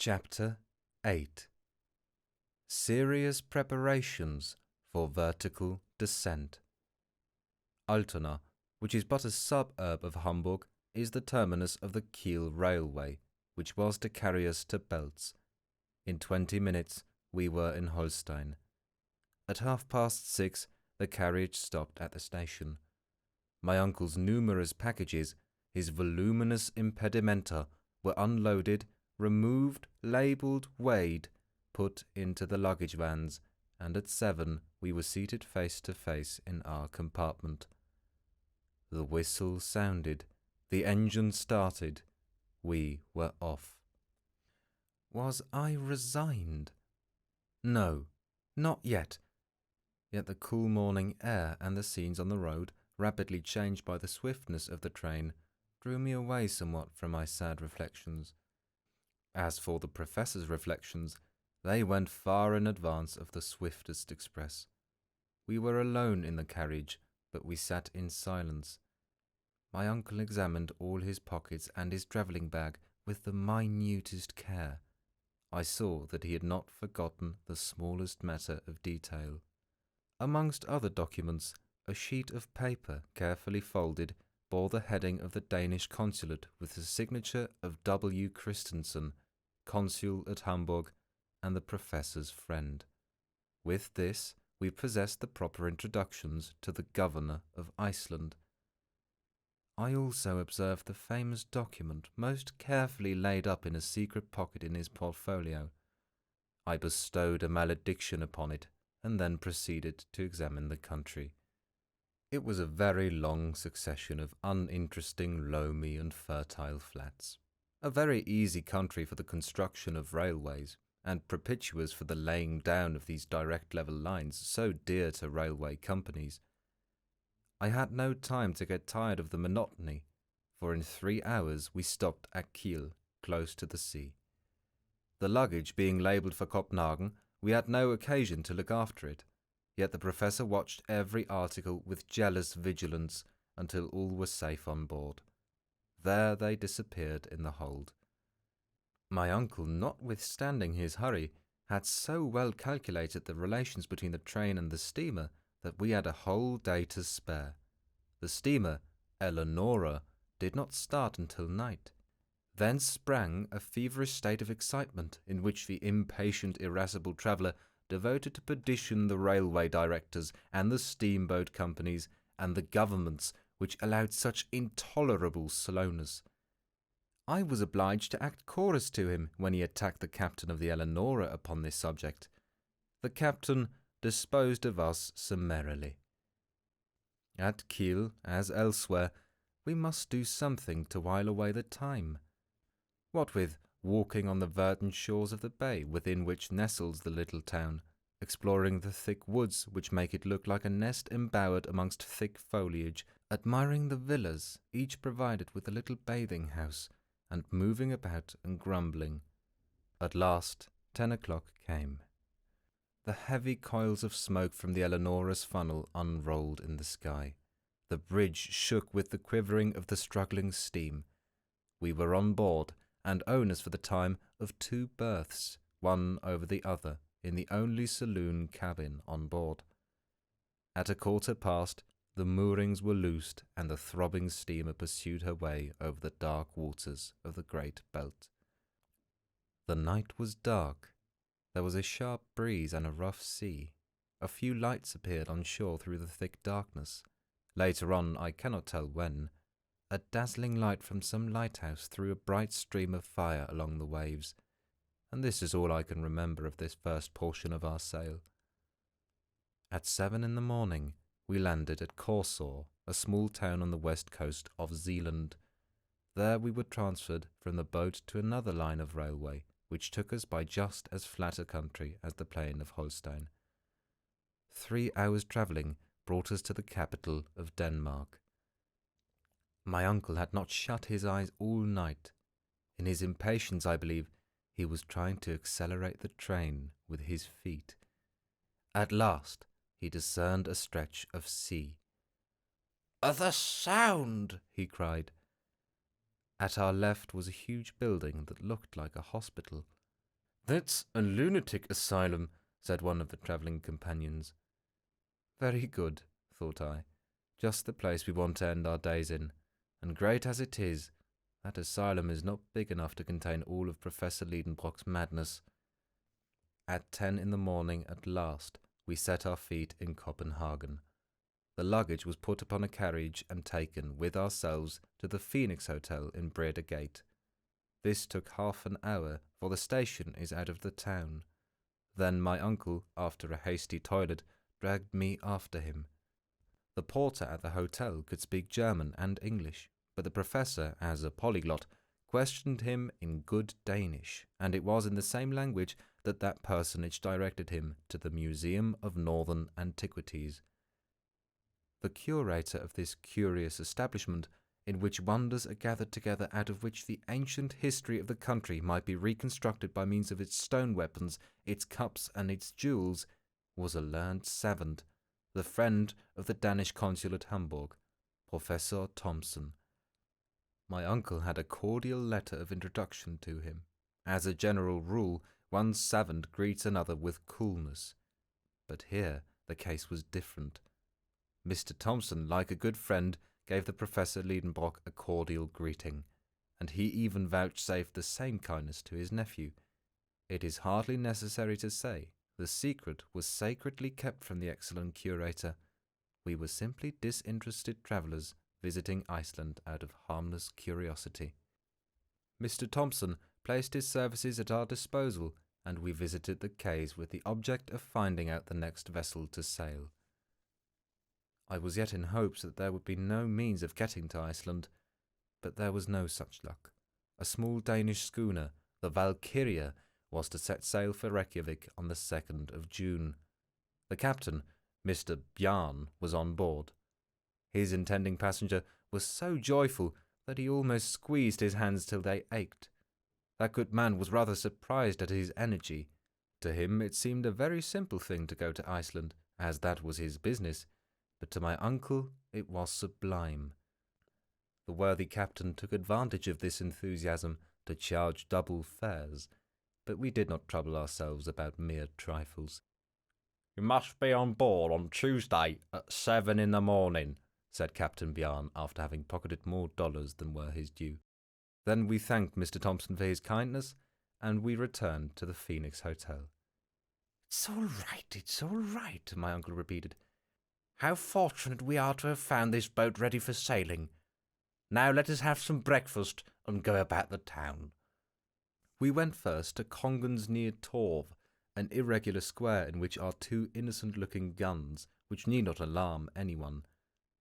Chapter 8. Serious Preparations for Vertical Descent. Altona, which is but a suburb of Hamburg, is the terminus of the Kiel Railway, which was to carry us to Belz. In 20 minutes we were in Holstein. At 6:30 the carriage stopped at the station. My uncle's numerous packages, his voluminous impedimenta, were unloaded, removed, labelled, weighed, put into the luggage vans, and at 7 we were seated face to face in our compartment. The whistle sounded, the engine started, we were off. Was I resigned? No, not yet. Yet the cool morning air and the scenes on the road, rapidly changed by the swiftness of the train, drew me away somewhat from my sad reflections. As for the professor's reflections, they went far in advance of the swiftest express. We were alone in the carriage, but we sat in silence. My uncle examined all his pockets and his travelling bag with the minutest care. I saw that he had not forgotten the smallest matter of detail. Amongst other documents, a sheet of paper, carefully folded, bore the heading of the Danish consulate with the signature of W. Christensen, consul at Hamburg, and the professor's friend. With this, we possessed the proper introductions to the governor of Iceland. I also observed the famous document most carefully laid up in a secret pocket in his portfolio. I bestowed a malediction upon it, and then proceeded to examine the country. It was a very long succession of uninteresting, loamy and fertile flats. A very easy country for the construction of railways, and propitious for the laying down of these direct level lines so dear to railway companies. I had no time to get tired of the monotony, for in 3 hours we stopped at Kiel, close to the sea. The luggage being labelled for Copenhagen, we had no occasion to look after it, yet the professor watched every article with jealous vigilance until all were safe on board. There they disappeared in the hold. My uncle, notwithstanding his hurry, had so well calculated the relations between the train and the steamer that we had a whole day to spare. The steamer, Eleonora, did not start until night. Then sprang a feverish state of excitement in which the impatient, irascible traveller devoted to perdition the railway directors and the steamboat companies and the governments which allowed such intolerable slowness. I was obliged to act chorus to him when he attacked the captain of the Eleonora upon this subject. The captain disposed of us summarily. At Kiel, as elsewhere, we must do something to while away the time. What with walking on the verdant shores of the bay within which nestles the little town, exploring the thick woods which make it look like a nest embowered amongst thick foliage, admiring the villas, each provided with a little bathing house, and moving about and grumbling. At last 10 o'clock came. The heavy coils of smoke from the Eleonora's funnel unrolled in the sky. The bridge shook with the quivering of the struggling steam. We were on board, and owners for the time of 2 berths, one over the other, in the only saloon cabin on board. At 1:15, the moorings were loosed, and the throbbing steamer pursued her way over the dark waters of the great belt. The night was dark. There was a sharp breeze and a rough sea. A few lights appeared on shore through the thick darkness. Later on, I cannot tell when, a dazzling light from some lighthouse threw a bright stream of fire along the waves, and this is all I can remember of this first portion of our sail. At 7 in the morning, we landed at Korsor, a small town on the west coast of Zealand. There we were transferred from the boat to another line of railway, which took us by just as flat a country as the plain of Holstein. 3 hours' travelling brought us to the capital of Denmark. My uncle had not shut his eyes all night. In his impatience, I believe, he was trying to accelerate the train with his feet. At last he discerned a stretch of sea. "The sound!" he cried. At our left was a huge building that looked like a hospital. "That's a lunatic asylum," said one of the travelling companions. Very good, thought I. Just the place we want to end our days in, and great as it is, that asylum is not big enough to contain all of Professor Liedenbrock's madness. At 10 in the morning at last, we set our feet in Copenhagen. The luggage was put upon a carriage and taken, with ourselves, to the Phoenix Hotel in Breda Gate. This took half an hour, for the station is out of the town. Then my uncle, after a hasty toilet, dragged me after him. The porter at the hotel could speak German and English, but the professor, as a polyglot, questioned him in good Danish, and it was in the same language that personage directed him to the Museum of Northern Antiquities. The curator of this curious establishment, in which wonders are gathered together out of which the ancient history of the country might be reconstructed by means of its stone weapons, its cups, and its jewels, was a learned savant, the friend of the Danish consul at Hamburg, Professor Thomsen. My uncle had a cordial letter of introduction to him. As a general rule, one savant greets another with coolness. But here the case was different. Mr. Thomsen, like a good friend, gave the Professor Liedenbrock a cordial greeting, and he even vouchsafed the same kindness to his nephew. It is hardly necessary to say the secret was sacredly kept from the excellent curator. We were simply disinterested travellers visiting Iceland out of harmless curiosity. Mr. Thomsen placed his services at our disposal, and we visited the quays with the object of finding out the next vessel to sail. I was yet in hopes that there would be no means of getting to Iceland, but there was no such luck. A small Danish schooner, the Valkyria, was to set sail for Reykjavik on the 2nd of June. The captain, Mr. Bjarne, was on board. His intending passenger was so joyful that he almost squeezed his hands till they ached. That good man was rather surprised at his energy. To him it seemed a very simple thing to go to Iceland, as that was his business, but to my uncle it was sublime. The worthy captain took advantage of this enthusiasm to charge double fares, but we did not trouble ourselves about mere trifles. "You must be on board on Tuesday at 7 in the morning," said Captain Bjarne, after having pocketed more dollars than were his due. Then we thanked Mr. Thomsen for his kindness, and we returned to the Phoenix Hotel. It's all right," my uncle repeated. "How fortunate we are to have found this boat ready for sailing. Now let us have some breakfast and go about the town." We went first to Kongens near Torv, an irregular square in which are two innocent-looking guns, which need not alarm anyone.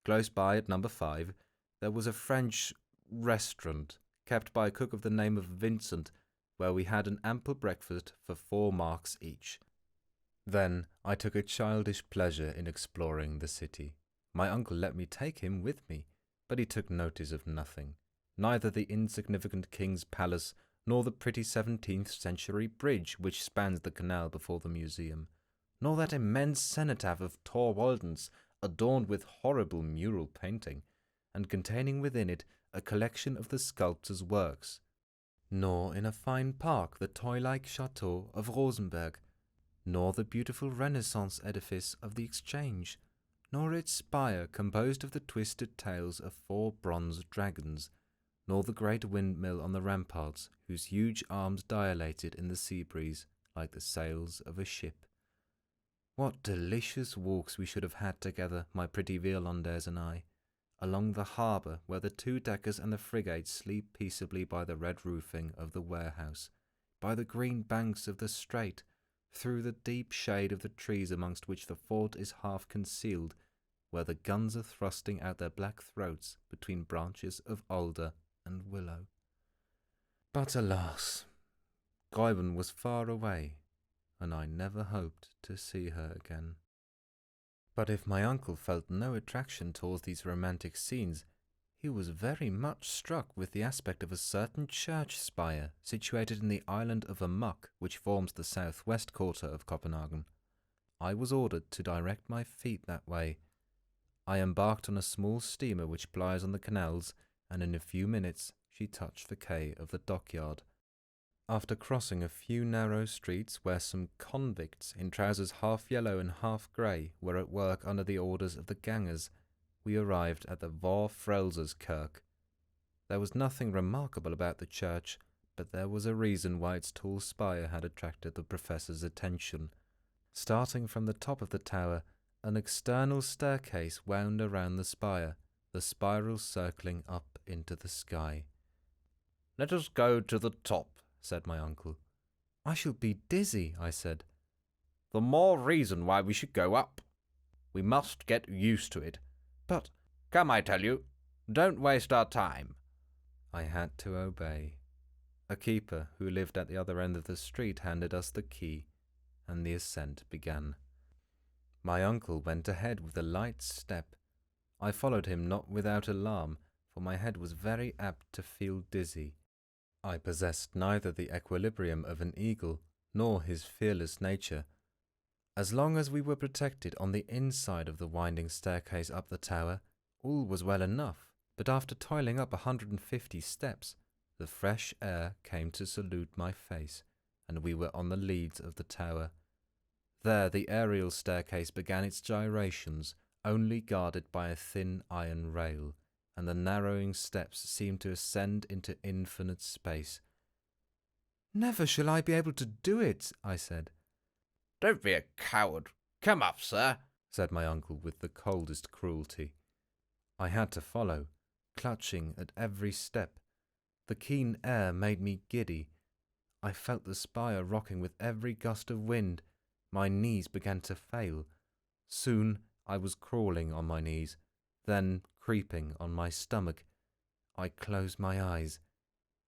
Close by, at number 5, there was a French restaurant, kept by a cook of the name of Vincent, where we had an ample breakfast for 4 marks each. Then I took a childish pleasure in exploring the city. My uncle let me take him with me, but he took notice of nothing, neither the insignificant king's palace nor the pretty 17th-century bridge which spans the canal before the museum, nor that immense cenotaph of Thorwaldsen's, adorned with horrible mural painting, and containing within it a collection of the sculptor's works, nor in a fine park the toy-like chateau of Rosenberg, nor the beautiful Renaissance edifice of the Exchange, nor its spire composed of the twisted tails of 4 bronze dragons, nor the great windmill on the ramparts, whose huge arms dilated in the sea breeze like the sails of a ship. What delicious walks we should have had together, my pretty Virlandaise and I, along the harbour where the 2-deckers and the frigate sleep peaceably by the red roofing of the warehouse, by the green banks of the strait, through the deep shade of the trees amongst which the fort is half concealed, where the guns are thrusting out their black throats between branches of alder and willow. But alas, Gräuben was far away, and I never hoped to see her again. But if my uncle felt no attraction towards these romantic scenes, he was very much struck with the aspect of a certain church spire situated in the island of Amok, which forms the southwest quarter of Copenhagen. I was ordered to direct my feet that way. I embarked on a small steamer which plies on the canals, and in a few minutes she touched the quay of the dockyard. After crossing a few narrow streets where some convicts in trousers half yellow and half grey were at work under the orders of the gangers, we arrived at the Vor Frelsers Kirk. There was nothing remarkable about the church, but there was a reason why its tall spire had attracted the professor's attention. Starting from the top of the tower, an external staircase wound around the spire, the spiral circling up into the sky. "Let us go to the top," said my uncle. "I shall be dizzy," I said. "The more reason why we should go up. We must get used to it. But, come, I tell you, don't waste our time." I had to obey. A keeper who lived at the other end of the street handed us the key, and the ascent began. My uncle went ahead with a light step. I followed him not without alarm, for my head was very apt to feel dizzy. I possessed neither the equilibrium of an eagle nor his fearless nature. As long as we were protected on the inside of the winding staircase up the tower, all was well enough, but after toiling up 150 steps, the fresh air came to salute my face, and we were on the leads of the tower. There the aerial staircase began its gyrations, only guarded by a thin iron rail, and the narrowing steps seemed to ascend into infinite space. "Never shall I be able to do it," I said. "Don't be a coward. Come up, sir," said my uncle with the coldest cruelty. I had to follow, clutching at every step. The keen air made me giddy. I felt the spire rocking with every gust of wind. My knees began to fail. Soon I was crawling on my knees, then creeping on my stomach. I closed my eyes.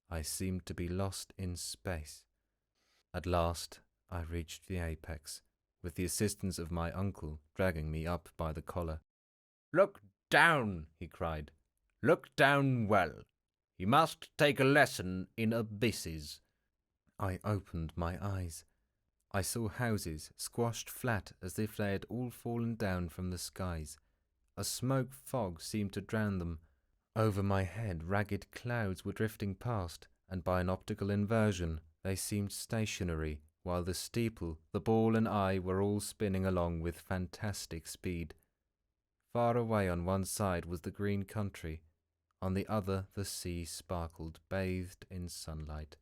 I seemed to be lost in space. At last I reached the apex, with the assistance of my uncle dragging me up by the collar. "Look down," he cried. "Look down well. You must take a lesson in abysses." I opened my eyes. I saw houses squashed flat as if they had all fallen down from the skies. A smoke fog seemed to drown them. Over my head ragged clouds were drifting past, and by an optical inversion they seemed stationary, while the steeple, the ball and I were all spinning along with fantastic speed. Far away on one side was the green country, on the other the sea sparkled, bathed in sunlight.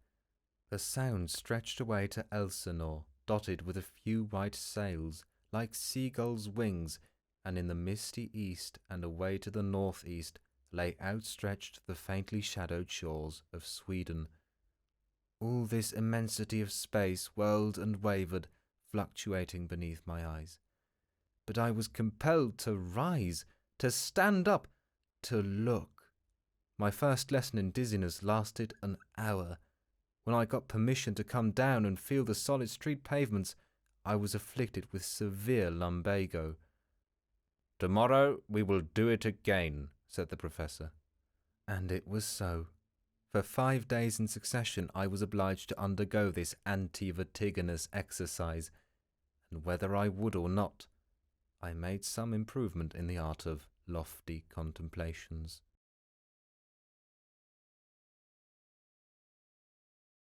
The Sound stretched away to Elsinore, dotted with a few white sails, like seagulls' wings, and in the misty east and away to the northeast lay outstretched the faintly shadowed shores of Sweden. All this immensity of space whirled and wavered, fluctuating beneath my eyes. But I was compelled to rise, to stand up, to look. My first lesson in dizziness lasted an hour. When I got permission to come down and feel the solid street pavements, I was afflicted with severe lumbago. "Tomorrow we will do it again," said the professor. And it was so. For 5 days in succession I was obliged to undergo this anti-vertiginous exercise, and whether I would or not, I made some improvement in the art of lofty contemplations.